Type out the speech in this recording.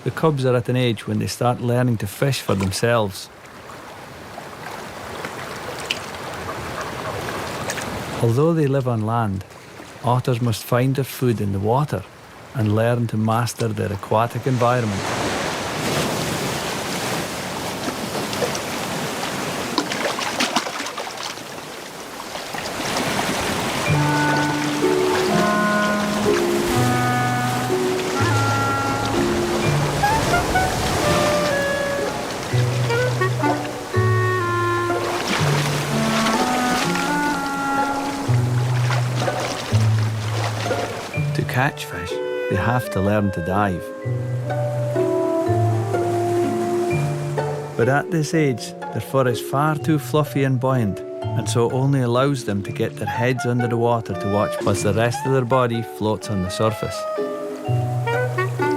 the cubs are at an age when they start learning to fish for themselves. Although they live on land, otters must find their food in the water and learn to master their aquatic environment. To catch fish, they have to learn to dive. But at this age, their fur is far too fluffy and buoyant, and so only allows them to get their heads under the water to watch whilst the rest of their body floats on the surface.